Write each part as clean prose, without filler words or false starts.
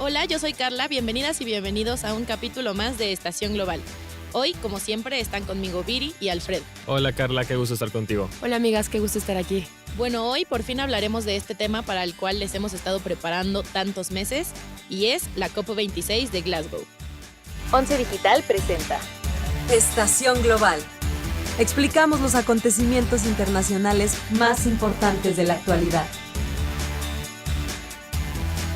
Hola, yo soy Carla, bienvenidas y bienvenidos a un capítulo más de Estación Global. Hoy, como siempre, están conmigo Viri y Alfredo. Hola Carla, qué gusto estar contigo. Hola amigas, qué gusto estar aquí. Bueno, hoy por fin hablaremos de este tema para el cual les hemos estado preparando tantos meses, y es la COP26 de Glasgow. Once Digital presenta Estación Global. Explicamos los acontecimientos internacionales más importantes de la actualidad.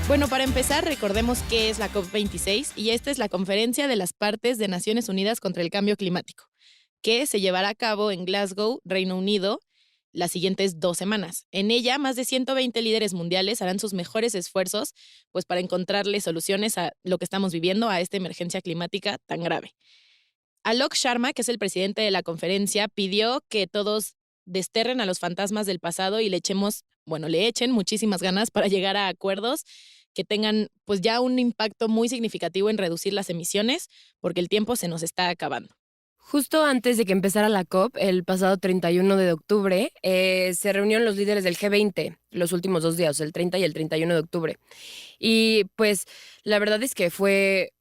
Bueno, para empezar, recordemos qué es la COP26, y esta es la Conferencia de las Partes de Naciones Unidas contra el Cambio Climático, que se llevará a cabo en Glasgow, Reino Unido, las siguientes 2 semanas. En ella, más de 120 líderes mundiales harán sus mejores esfuerzos pues, para encontrarle soluciones a lo que estamos viviendo, a esta emergencia climática tan grave. Alok Sharma, que es el presidente de la conferencia, pidió que todos desterren a los fantasmas del pasado y le echen muchísimas ganas para llegar a acuerdos que tengan pues ya un impacto muy significativo en reducir las emisiones, porque el tiempo se nos está acabando. Justo antes de que empezara la COP, el pasado 31 de octubre, se reunieron los líderes del G20 los últimos 2 días, el 30 y el 31 de octubre. Y pues la verdad es que fue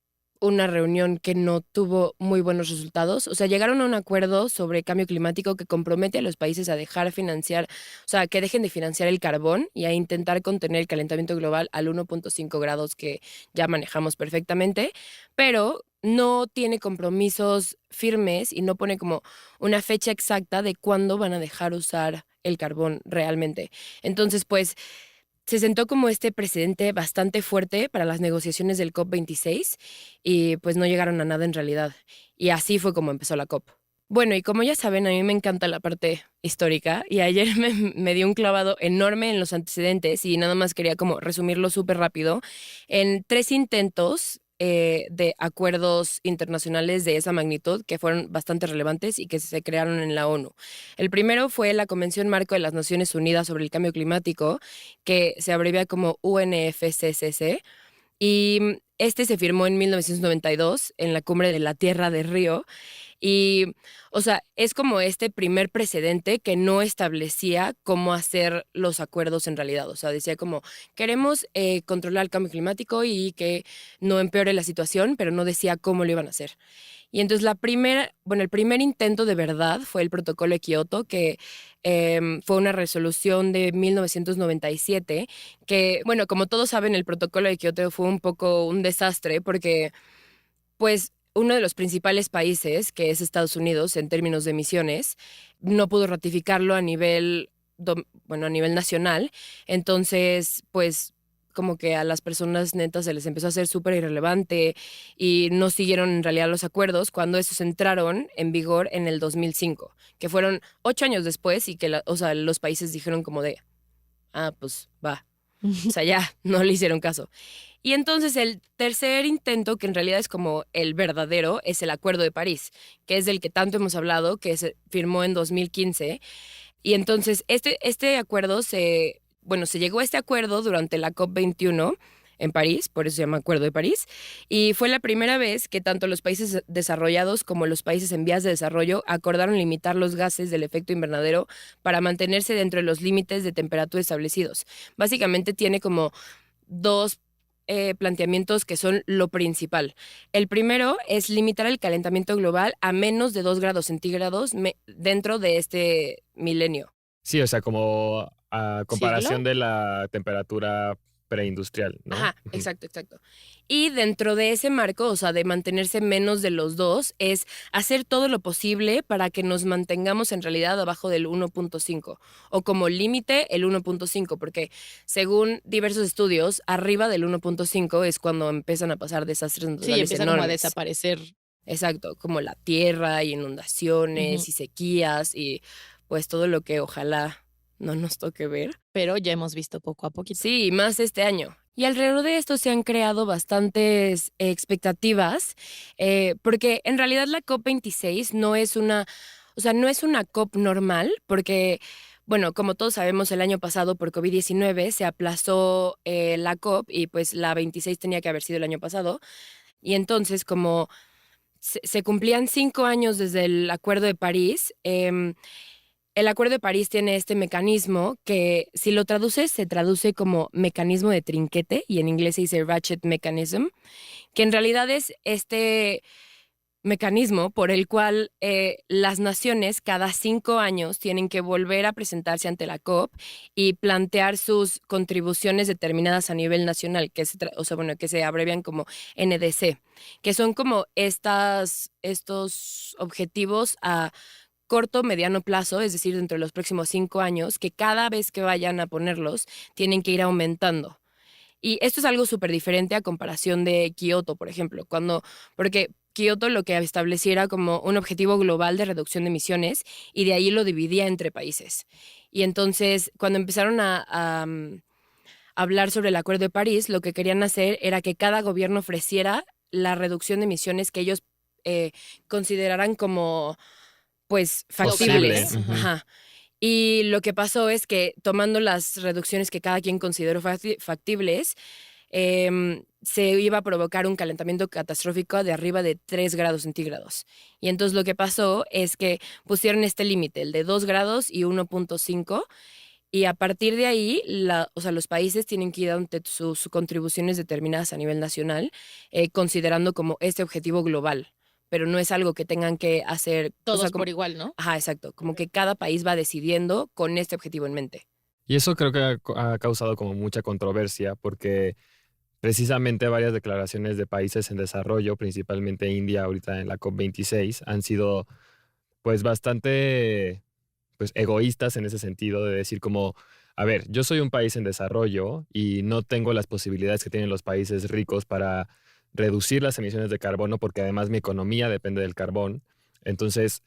una reunión que no tuvo muy buenos resultados. O sea, llegaron a un acuerdo sobre cambio climático que compromete a los países a dejar financiar, o sea, que dejen de financiar el carbón y a intentar contener el calentamiento global al 1.5 grados que ya manejamos perfectamente, pero no tiene compromisos firmes y no pone como una fecha exacta de cuándo van a dejar usar el carbón realmente. Entonces, pues se sentó como este precedente bastante fuerte para las negociaciones del COP26 y pues no llegaron a nada en realidad. Y así fue como empezó la COP. Bueno, y como ya saben, a mí me encanta la parte histórica y ayer me dio un clavado enorme en los antecedentes y nada más quería como resumirlo súper rápido en 3 intentos de acuerdos internacionales de esa magnitud que fueron bastante relevantes y que se crearon en la ONU. El primero fue la Convención Marco de las Naciones Unidas sobre el Cambio Climático, que se abrevia como UNFCCC, y este se firmó en 1992 en la Cumbre de la Tierra de Río. Y, o sea, es como este primer precedente que no establecía cómo hacer los acuerdos en realidad. O sea, decía como, queremos controlar el cambio climático y que no empeore la situación, pero no decía cómo lo iban a hacer. Y entonces el primer intento de verdad fue el Protocolo de Kioto, que fue una resolución de 1997, que, bueno, como todos saben, el Protocolo de Kioto fue un poco un desastre porque pues uno de los principales países, que es Estados Unidos en términos de emisiones, no pudo ratificarlo a nivel nacional. Entonces, pues como que a las personas netas se les empezó a hacer súper irrelevante y no siguieron en realidad los acuerdos cuando esos entraron en vigor en el 2005, que fueron 8 años después y que los países dijeron como de, pues va. O sea, ya no le hicieron caso. Y entonces el tercer intento, que en realidad es como el verdadero, es el Acuerdo de París, que es del que tanto hemos hablado, que se firmó en 2015. Y entonces este acuerdo se llegó a este acuerdo durante la COP21 en París, por eso se llama Acuerdo de París, y fue la primera vez que tanto los países desarrollados como los países en vías de desarrollo acordaron limitar los gases del efecto invernadero para mantenerse dentro de los límites de temperatura establecidos. Básicamente tiene como 2 planteamientos que son lo principal. El primero es limitar el calentamiento global a menos de 2 grados centígrados dentro de este milenio. Sí, o sea, como a comparación ¿Siglo? de la temperatura preindustrial, ¿no? Ajá, Ujú. exacto. Y dentro de ese marco, o sea, de mantenerse menos de los 2, es hacer todo lo posible para que nos mantengamos en realidad abajo del 1.5 o como límite el 1.5, porque según diversos estudios, arriba del 1.5 es cuando empiezan a pasar desastres Sí, naturales empieza como a enormes. desaparecer. Exacto, como la tierra y Ujú. inundaciones y sequías y pues todo lo que ojalá no nos toque ver. Pero ya hemos visto poco a poquito. Sí, más este año. Y alrededor de esto se han creado bastantes expectativas, porque en realidad la COP26 no es una COP normal, porque, bueno, como todos sabemos, el año pasado por COVID-19 se aplazó la COP y pues la 26 tenía que haber sido el año pasado. Y entonces, como se cumplían 5 años desde el Acuerdo de París, el Acuerdo de París tiene este mecanismo que, si lo traduces, se traduce como mecanismo de trinquete, y en inglés se dice ratchet mechanism, que en realidad es este mecanismo por el cual las naciones cada 5 años tienen que volver a presentarse ante la COP y plantear sus contribuciones determinadas a nivel nacional, que se abrevian como NDC, que son como estos objetivos a corto, mediano plazo, es decir, dentro de los próximos 5 años, que cada vez que vayan a ponerlos tienen que ir aumentando. Y esto es algo súper diferente a comparación de Kioto, por ejemplo, porque Kioto lo que estableciera como un objetivo global de reducción de emisiones y de ahí lo dividía entre países. Y entonces, cuando empezaron a hablar sobre el Acuerdo de París, lo que querían hacer era que cada gobierno ofreciera la reducción de emisiones que ellos consideraran como, pues, factibles. Posible. Ujú. Ajá. Y lo que pasó es que, tomando las reducciones que cada quien consideró factibles, se iba a provocar un calentamiento catastrófico de arriba de 3 grados centígrados. Y entonces lo que pasó es que pusieron este límite, el de 2 grados y 1.5, y a partir de ahí, los países tienen que ir dando sus contribuciones determinadas a nivel nacional, considerando como este objetivo global. Pero no es algo que tengan que hacer Todos por igual, ¿no? Ajá, exacto. Como que cada país va decidiendo con este objetivo en mente. Y eso creo que ha causado como mucha controversia porque precisamente varias declaraciones de países en desarrollo, principalmente India ahorita en la COP26, han sido pues bastante pues egoístas en ese sentido de decir como, a ver, yo soy un país en desarrollo y no tengo las posibilidades que tienen los países ricos para reducir las emisiones de carbono porque además mi economía depende del carbón. Entonces,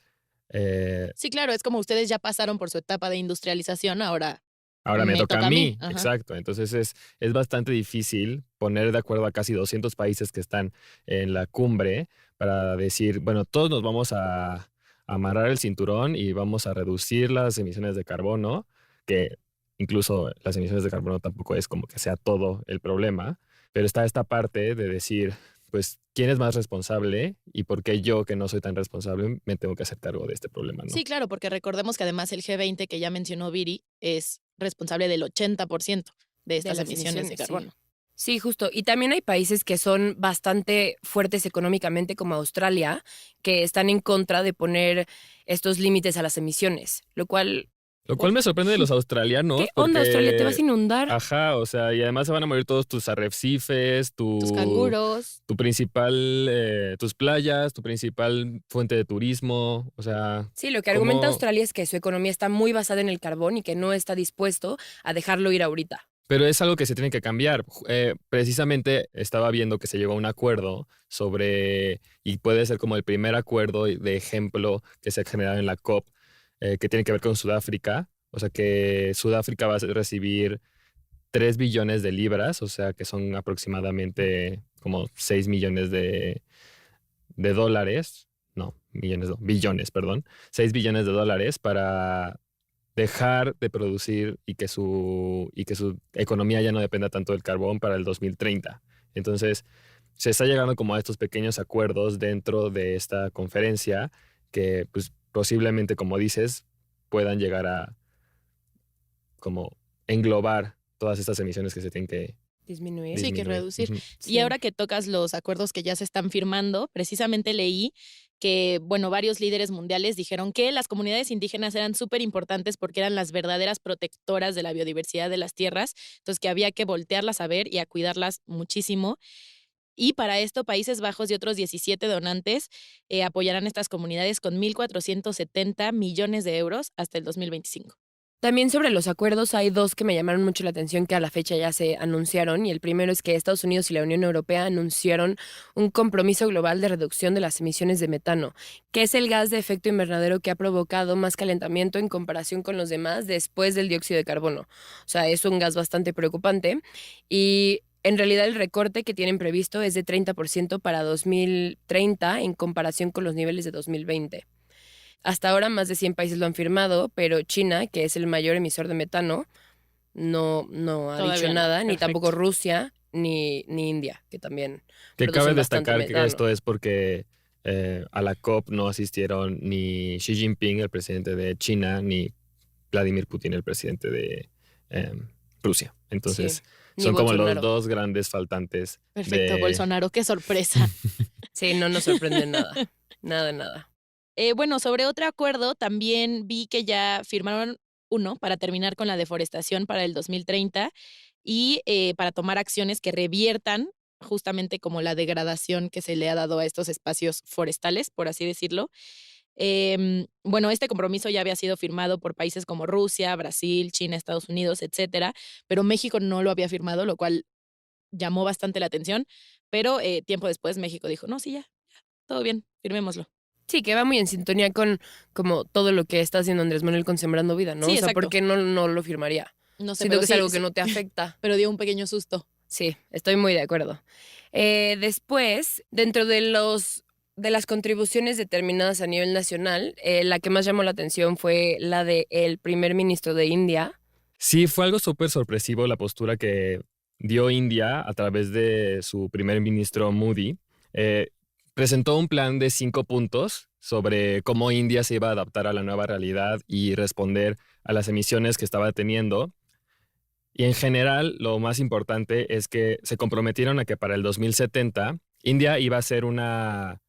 Sí, claro, es como ustedes ya pasaron por su etapa de industrialización, ahora ahora me toca a mí. Ajá. Exacto. Entonces es bastante difícil poner de acuerdo a casi 200 países que están en la cumbre para decir, bueno, todos nos vamos a amarrar el cinturón y vamos a reducir las emisiones de carbono, que incluso las emisiones de carbono tampoco es como que sea todo el problema, pero está esta parte de decir, pues, ¿quién es más responsable y por qué yo, que no soy tan responsable, me tengo que hacer cargo de este problema, ¿no? Sí, claro, porque recordemos que además el G20, que ya mencionó Viri, es responsable del 80% de estas las emisiones de emisiones, sí. carbono. Sí, justo. Y también hay países que son bastante fuertes económicamente, como Australia, que están en contra de poner estos límites a las emisiones, lo cual... Lo cual me sorprende de los australianos. ¿Qué onda, Australia? ¿Te vas a inundar? Ajá, o sea, y además se van a morir todos tus arrecifes, Tus canguros. tu principal, tus playas, tu principal fuente de turismo, o sea... Sí, lo que argumenta ¿cómo? Australia es que su economía está muy basada en el carbón y que no está dispuesto a dejarlo ir ahorita. Pero es algo que se tiene que cambiar. Precisamente estaba viendo que se llegó a un acuerdo sobre, y puede ser como el primer acuerdo de ejemplo que se ha generado en la COP, que tiene que ver con Sudáfrica. O sea que Sudáfrica va a recibir 3 billones de libras, o sea que son aproximadamente como 6 millones de dólares. No, millones, no, billones, perdón. 6 billones de dólares para dejar de producir y que su economía ya no dependa tanto del carbón para el 2030. Entonces, se está llegando como a estos pequeños acuerdos dentro de esta conferencia que pues posiblemente, como dices, puedan llegar a como englobar todas estas emisiones que se tienen que Disminuir. Sí, que disminuir. reducir. Ujú. Y ahora que tocas los acuerdos que ya se están firmando, precisamente leí que, bueno, varios líderes mundiales dijeron que las comunidades indígenas eran súper importantes porque eran las verdaderas protectoras de la biodiversidad de las tierras, entonces que había que voltearlas a ver y a cuidarlas muchísimo. Y para esto, Países Bajos y otros 17 donantes apoyarán estas comunidades con 1.470 millones de euros hasta el 2025. También sobre los acuerdos hay 2 que me llamaron mucho la atención que a la fecha ya se anunciaron, y el primero es que Estados Unidos y la Unión Europea anunciaron un compromiso global de reducción de las emisiones de metano, que es el gas de efecto invernadero que ha provocado más calentamiento en comparación con los demás después del dióxido de carbono. O sea, es un gas bastante preocupante y en realidad el recorte que tienen previsto es de 30% para 2030 en comparación con los niveles de 2020. Hasta ahora más de 100 países lo han firmado, pero China, que es el mayor emisor de metano, no ha Todavía dicho no. nada, ni Perfecto. tampoco Rusia ni India, que también Que producen cabe bastante destacar que metano. esto es porque a la COP no asistieron ni Xi Jinping, el presidente de China, ni Vladimir Putin, el presidente de Rusia. Entonces, Ni son como los Bolsonaro. dos grandes faltantes. Perfecto, Bolsonaro, qué sorpresa. Sí, no nos sorprende nada. Nada. Bueno, sobre otro acuerdo, también vi que ya firmaron uno para terminar con la deforestación para el 2030 y para tomar acciones que reviertan justamente como la degradación que se le ha dado a estos espacios forestales, por así decirlo. Bueno, este compromiso ya había sido firmado por países como Rusia, Brasil, China, Estados Unidos, etcétera, pero México no lo había firmado, lo cual llamó bastante la atención, pero tiempo después México dijo, no, sí, ya, todo bien, firmémoslo. Sí, que va muy en sintonía con como todo lo que está haciendo Andrés Manuel con Sembrando Vida, ¿no? Sí, O sea, exacto. ¿por qué no lo firmaría? No sé, Siento pero que es sí, algo sí, que no te afecta. pero dio un pequeño susto. Sí, estoy muy de acuerdo. Después, dentro de las contribuciones determinadas a nivel nacional, la que más llamó la atención fue la del primer ministro de India. Sí, fue algo súper sorpresivo la postura que dio India a través de su primer ministro Modi. Presentó un plan de 5 puntos sobre cómo India se iba a adaptar a la nueva realidad y responder a las emisiones que estaba teniendo. Y en general, lo más importante es que se comprometieron a que para el 2070 India iba a ser una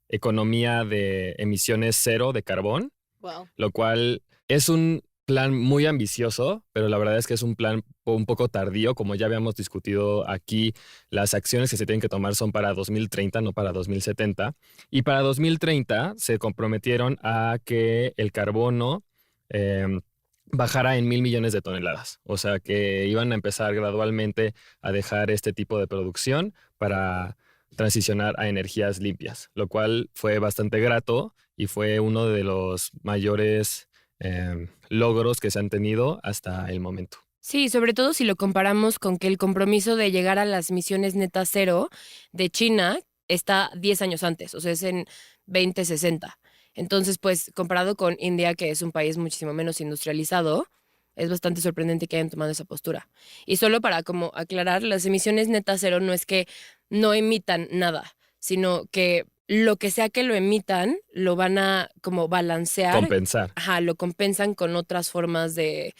economía de emisiones cero de carbón, Wow. lo cual es un plan muy ambicioso, pero la verdad es que es un plan un poco tardío. Como ya habíamos discutido aquí, las acciones que se tienen que tomar son para 2030, no para 2070. Y para 2030 se comprometieron a que el carbono bajara en 1,000 millones de toneladas. O sea, que iban a empezar gradualmente a dejar este tipo de producción para transicionar a energías limpias, lo cual fue bastante grato y fue uno de los mayores logros que se han tenido hasta el momento. Sí, sobre todo si lo comparamos con que el compromiso de llegar a las emisiones neta cero de China está 10 años antes, o sea, es en 2060. Entonces, pues, comparado con India, que es un país muchísimo menos industrializado, es bastante sorprendente que hayan tomado esa postura. Y solo para como aclarar, las emisiones neta cero no es que no emitan nada, sino que lo que sea que lo emitan, lo van a como balancear. Compensar. Ajá, lo compensan con otras formas de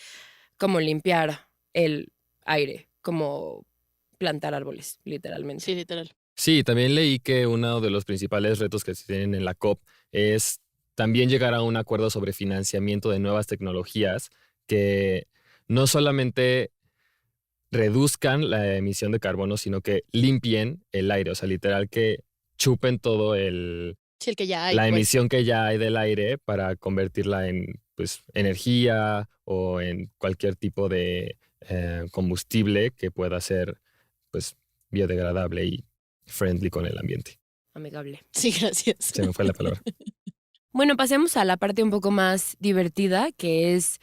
como limpiar el aire, como plantar árboles, literalmente. Sí, literal. Sí, también leí que uno de los principales retos que se tienen en la COP es también llegar a un acuerdo sobre financiamiento de nuevas tecnologías que no solamente reduzcan la emisión de carbono, sino que limpien el aire, o sea, literal que chupen todo Sí, el que ya hay, la pues. emisión que ya hay del aire para convertirla en pues, energía o en cualquier tipo de combustible que pueda ser pues, biodegradable y friendly con el ambiente. Amigable. Sí, gracias. Se me fue la palabra. Bueno, pasemos a la parte un poco más divertida, que es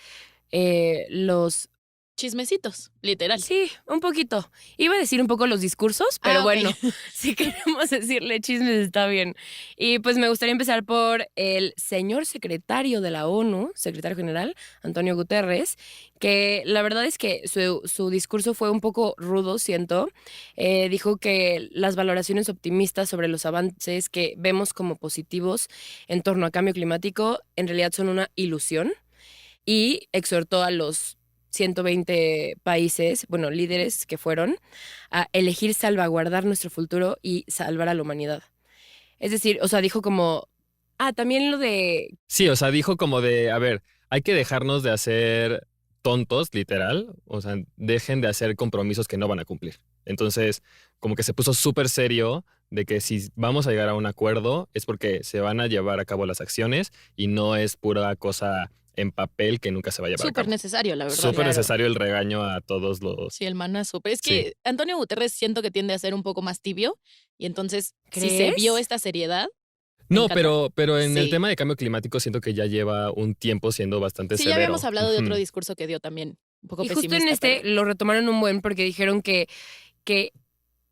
los... Chismecitos, literal. Sí, un poquito. Iba a decir un poco los discursos, pero Ah, ok. bueno, si queremos decirle chismes está bien. Y pues me gustaría empezar por el señor secretario de la ONU, secretario general, Antonio Guterres, que la verdad es que su discurso fue un poco rudo, siento. Dijo que las valoraciones optimistas sobre los avances que vemos como positivos en torno a cambio climático en realidad son una ilusión y exhortó a los 120 países, bueno, líderes que fueron, a elegir salvaguardar nuestro futuro y salvar a la humanidad. Es decir, o sea, dijo como, también lo de... Sí, o sea, dijo como de, a ver, hay que dejarnos de hacer tontos, literal. O sea, dejen de hacer compromisos que no van a cumplir. Entonces, como que se puso súper serio de que si vamos a llegar a un acuerdo es porque se van a llevar a cabo las acciones y no es pura cosa en papel que nunca se va a llevar a Súper cabo. necesario, la verdad. Súper Claro. necesario el regaño a todos los... Sí, el manazo. Pero es Sí. que Antonio Guterres siento que tiende a ser un poco más tibio y entonces si se ¿Crees? vio esta seriedad. Me No, encanta. pero en el Sí. tema de cambio climático siento que ya lleva un tiempo siendo bastante Sí, severo. ya habíamos hablado de otro Ujú. discurso que dio también, un poco Y justo pesimista. en este pero- lo retomaron un buen porque dijeron que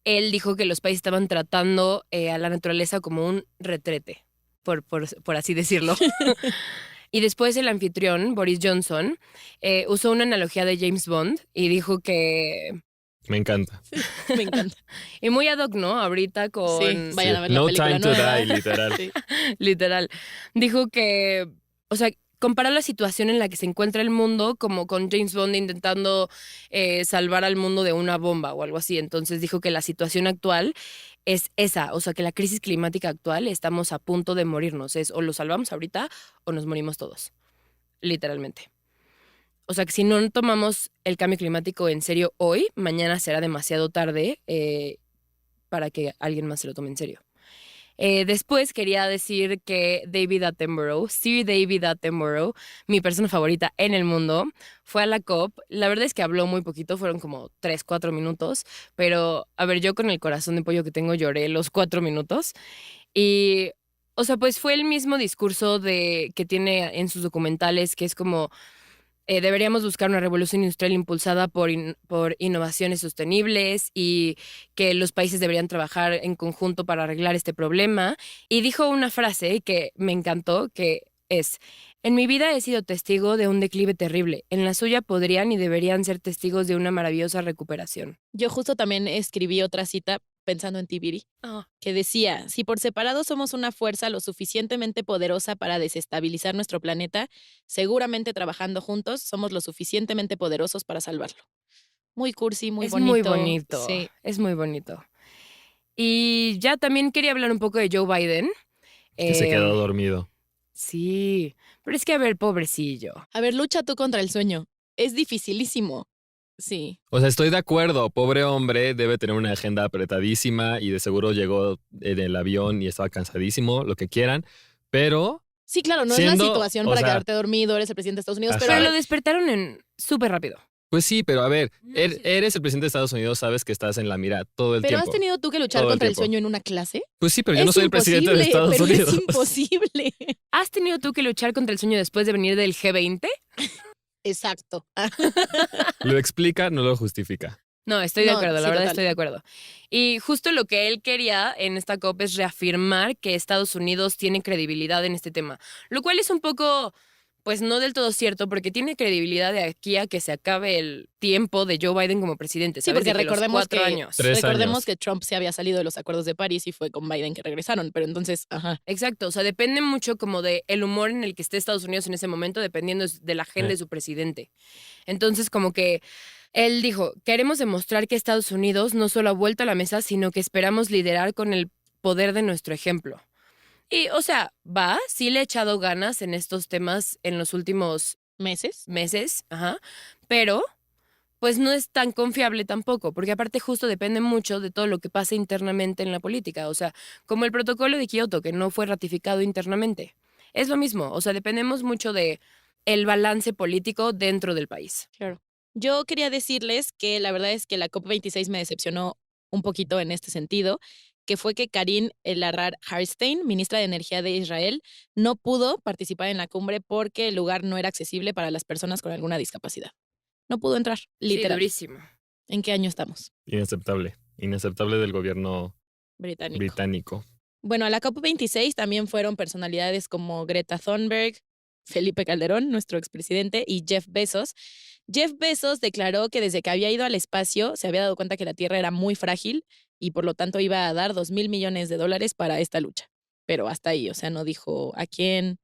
él dijo que los países estaban tratando a la naturaleza como un retrete, por así decirlo. Y después el anfitrión, Boris Johnson, usó una analogía de James Bond y dijo que... Me encanta. Me encanta. Y muy ad hoc, ¿no? Ahorita con... Sí, vayan a ver la No película time to nueva. die, literal. Sí. Literal. Dijo que, o sea, comparar la situación en la que se encuentra el mundo como con James Bond intentando salvar al mundo de una bomba o algo así. Entonces dijo que la situación actual es esa, o sea, que la crisis climática actual estamos a punto de morirnos. Es o lo salvamos ahorita o nos morimos todos, literalmente. O sea, que si no tomamos el cambio climático en serio hoy, mañana será demasiado tarde para que alguien más se lo tome en serio. Después quería decir que David Attenborough, Sir David Attenborough, mi persona favorita en el mundo, fue a la COP. La verdad es que habló muy poquito, fueron como 3, 4 minutos, pero a ver, yo con el corazón de pollo que tengo lloré los 4 minutos. Y, o sea, pues fue el mismo discurso que tiene en sus documentales, que es como... deberíamos buscar una revolución industrial impulsada por innovaciones sostenibles y que los países deberían trabajar en conjunto para arreglar este problema. Y dijo una frase que me encantó, que es: en mi vida he sido testigo de un declive terrible. En la suya podrían y deberían ser testigos de una maravillosa recuperación. Yo justo también escribí otra cita pensando en ti, Viri, que decía, si por separado somos una fuerza lo suficientemente poderosa para desestabilizar nuestro planeta, seguramente trabajando juntos somos lo suficientemente poderosos para salvarlo. Muy cursi, muy es bonito. muy bonito. Sí. Es muy bonito. Y ya también quería hablar un poco de Joe Biden. Que se quedó dormido. Sí, pero es que a ver, pobrecillo. A ver, lucha tú contra el sueño. Es dificilísimo. Sí. O sea, estoy de acuerdo. Pobre hombre, debe tener una agenda apretadísima y de seguro llegó en el avión y estaba cansadísimo, lo que quieran. Pero Sí, claro, no es Siendo, la situación o para sea, quedarte dormido, eres el presidente de Estados Unidos, Ajá. pero Pero a lo ver, despertaron en súper rápido. pues sí, pero a ver, No sé. eres el presidente de Estados Unidos, sabes que estás en la mira todo el ¿pero has tiempo. tenido tú que luchar Todo el contra el tiempo. sueño en una clase? Pues sí, pero yo no soy el presidente de imposible, Estados pero Unidos. es imposible. ¿Has tenido tú que luchar contra el sueño después de venir del G20? Exacto. Lo explica, no lo justifica. No, estoy de No, acuerdo, la sí, verdad total. estoy de acuerdo. Y justo lo que él quería en esta COP es reafirmar que Estados Unidos tiene credibilidad en este tema, lo cual es un poco, pues no del todo cierto, porque tiene credibilidad de aquí a que se acabe el tiempo de Joe Biden como presidente, Sí, ¿sabes? porque De que los recordemos 4 que, años. 3 recordemos años. que Trump se había salido de los acuerdos de París y fue con Biden que regresaron, pero entonces, ajá. Exacto, o sea, depende mucho como de el humor en el que esté Estados Unidos en ese momento, dependiendo de la agenda de su presidente. Entonces, como que él dijo, queremos demostrar que Estados Unidos no solo ha vuelto a la mesa, sino que esperamos liderar con el poder de nuestro ejemplo. Y, o sea, sí le ha echado ganas en estos temas en los últimos ¿Meses? meses, ajá, pero pues no es tan confiable tampoco, porque aparte justo depende mucho de todo lo que pasa internamente en la política, o sea, como el protocolo de Kioto, que no fue ratificado internamente. Es lo mismo, o sea, dependemos mucho de el balance político dentro del país. Claro. Yo quería decirles que la verdad es que la COP26 me decepcionó un poquito en este sentido, que fue que Karine El-Ahrar-Harstein, ministra de Energía de Israel, no pudo participar en la cumbre porque el lugar no era accesible para las personas con alguna discapacidad. No pudo entrar, Sí, literal. durísimo. ¿En qué año estamos? Inaceptable. Inaceptable del gobierno Británico. británico. Bueno, a la COP26 también fueron personalidades como Greta Thunberg, Felipe Calderón, nuestro expresidente, y Jeff Bezos. Jeff Bezos declaró que desde que había ido al espacio se había dado cuenta que la Tierra era muy frágil y por lo tanto iba a dar $2,000 millones para esta lucha. Pero hasta ahí, o sea, no dijo a quién,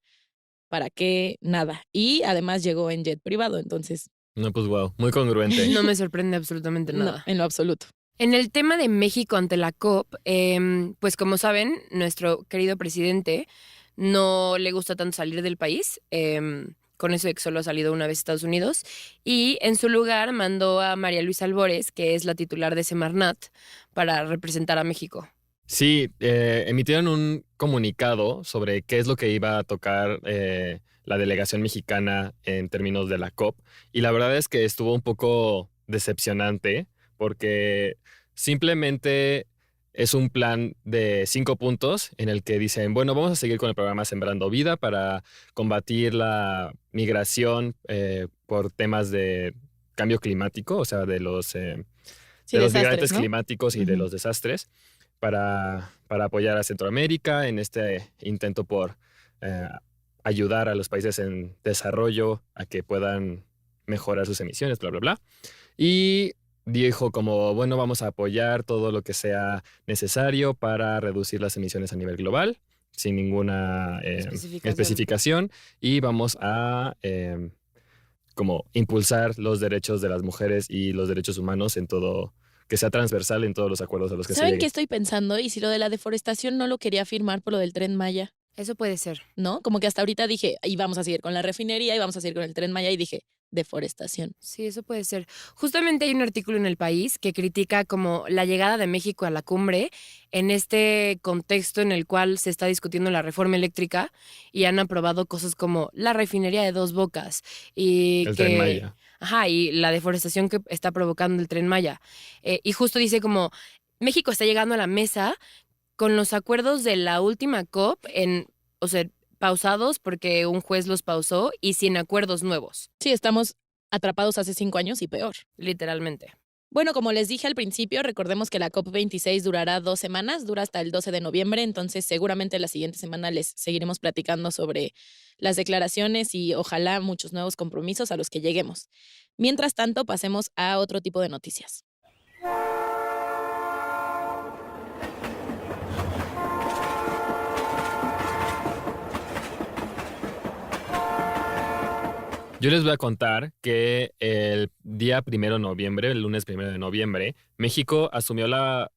para qué, nada. Y además llegó en jet privado, entonces No, pues wow, muy congruente. No me sorprende absolutamente no, nada. en lo absoluto. En el tema de México ante la COP, pues como saben, nuestro querido presidente no le gusta tanto salir del país, con eso de que solo ha salido una vez a Estados Unidos, y en su lugar mandó a María Luisa Albores, que es la titular de Semarnat, para representar a México. Sí, emitieron un comunicado sobre qué es lo que iba a tocar la delegación mexicana en términos de la COP. Y la verdad es que estuvo un poco decepcionante porque simplemente es un plan de 5 puntos en el que dicen, bueno, vamos a seguir con el programa Sembrando Vida para combatir la migración por temas de cambio climático, o sea, de los Sí, migrantes desastres, ¿no? climáticos y de Ujú. los desastres para apoyar a Centroamérica en este intento por ayudar a los países en desarrollo a que puedan mejorar sus emisiones, bla, bla, bla. Y dijo como, bueno, vamos a apoyar todo lo que sea necesario para reducir las emisiones a nivel global, sin ninguna especificación, y vamos a como impulsar los derechos de las mujeres y los derechos humanos en todo, que sea transversal en todos los acuerdos a los que se ¿Saben llegue. qué estoy pensando? Y si lo de la deforestación no lo quería firmar por lo del Tren Maya, Eso puede ser. ¿no? Como que hasta ahorita dije, y vamos a seguir con la refinería y vamos a seguir con el Tren Maya y dije, deforestación. Sí, eso puede ser. Justamente hay un artículo en El País que critica como la llegada de México a la cumbre en este contexto en el cual se está discutiendo la reforma eléctrica y han aprobado cosas como la refinería de Dos Bocas y El Tren Maya. Ajá, y la deforestación que está provocando el Tren Maya. Y justo dice como México está llegando a la mesa con los acuerdos de la última COP o sea, pausados porque un juez los pausó y sin acuerdos nuevos. Sí, estamos atrapados hace 5 años y peor. Literalmente. Bueno, como les dije al principio, recordemos que la COP26 durará 2 semanas, dura hasta el 12 de noviembre, entonces seguramente la siguiente semana les seguiremos platicando sobre las declaraciones y ojalá muchos nuevos compromisos a los que lleguemos. Mientras tanto, pasemos a otro tipo de noticias. Yo les voy a contar que el día 1 de noviembre, el lunes 1 de noviembre, México asumió la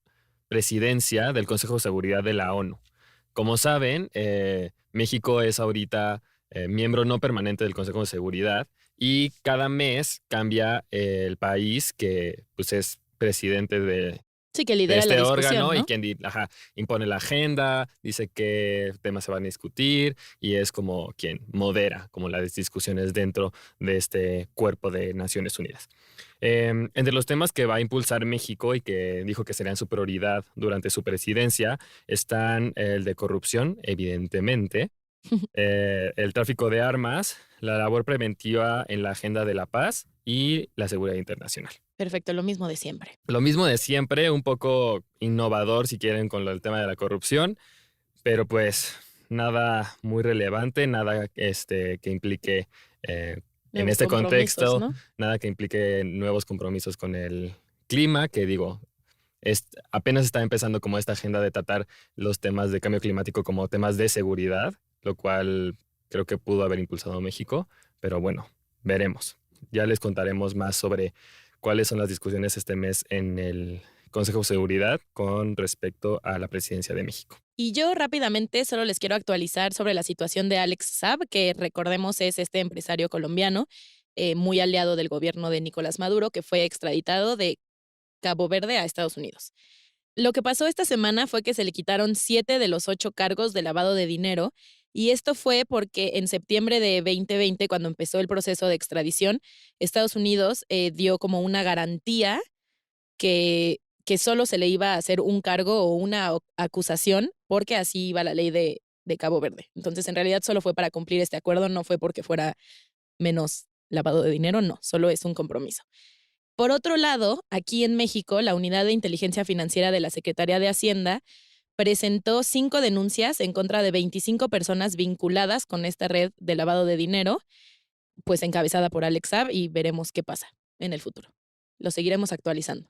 presidencia del Consejo de Seguridad de la ONU. Como saben, México es ahorita miembro no permanente del Consejo de Seguridad y cada mes cambia el país que pues, es presidente de Sí, que lidera este la discusión, órgano ¿no? y quien impone la agenda, dice qué temas se van a discutir y es como quien modera como las discusiones dentro de este cuerpo de Naciones Unidas. Entre los temas que va a impulsar México y que dijo que serían su prioridad durante su presidencia están el de corrupción, evidentemente, el tráfico de armas, la labor preventiva en la agenda de la paz y la seguridad internacional. Perfecto, lo mismo de siempre. Lo mismo de siempre, un poco innovador si quieren con el tema de la corrupción, pero pues nada muy relevante, nada que implique en Nuevos este compromisos, contexto, ¿no? nada que implique nuevos compromisos con el clima, que digo, apenas está empezando como esta agenda de tratar los temas de cambio climático como temas de seguridad, lo cual creo que pudo haber impulsado México, pero bueno, veremos. Ya les contaremos más sobre cuáles son las discusiones este mes en el Consejo de Seguridad con respecto a la presidencia de México. Y yo rápidamente solo les quiero actualizar sobre la situación de Alex Saab, que recordemos es este empresario colombiano, muy aliado del gobierno de Nicolás Maduro, que fue extraditado de Cabo Verde a Estados Unidos. Lo que pasó esta semana fue que se le quitaron 7 de los 8 cargos de lavado de dinero, y esto fue porque en septiembre de 2020, cuando empezó el proceso de extradición, Estados Unidos dio como una garantía que solo se le iba a hacer un cargo o una acusación porque así iba la ley de Cabo Verde. Entonces, en realidad solo fue para cumplir este acuerdo, no fue porque fuera menos lavado de dinero, no, solo es un compromiso. Por otro lado, aquí en México, la Unidad de Inteligencia Financiera de la Secretaría de Hacienda presentó 5 denuncias en contra de 25 personas vinculadas con esta red de lavado de dinero, pues encabezada por Alex Saab, y veremos qué pasa en el futuro. Lo seguiremos actualizando.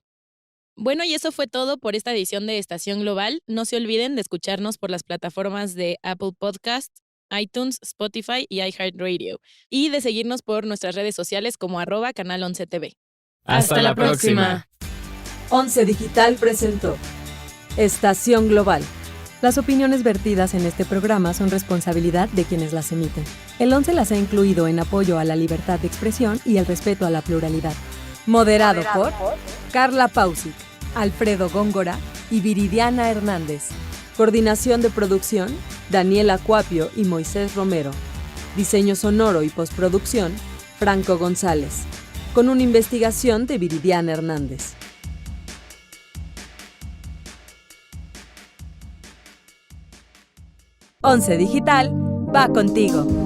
Bueno, y eso fue todo por esta edición de Estación Global. No se olviden de escucharnos por las plataformas de Apple Podcast, iTunes, Spotify y iHeartRadio. Y de seguirnos por nuestras redes sociales como @canal11tv. Hasta la próxima. 11 Digital presentó Estación Global. Las opiniones vertidas en este programa son responsabilidad de quienes las emiten. El 11 las ha incluido en apoyo a la libertad de expresión y el respeto a la pluralidad. Moderado por Carla Pausic, Alfredo Góngora y Viridiana Hernández. Coordinación de producción, Daniela Cuapio y Moisés Romero. Diseño sonoro y postproducción, Franco González. Con una investigación de Viridiana Hernández. 11 Digital va contigo.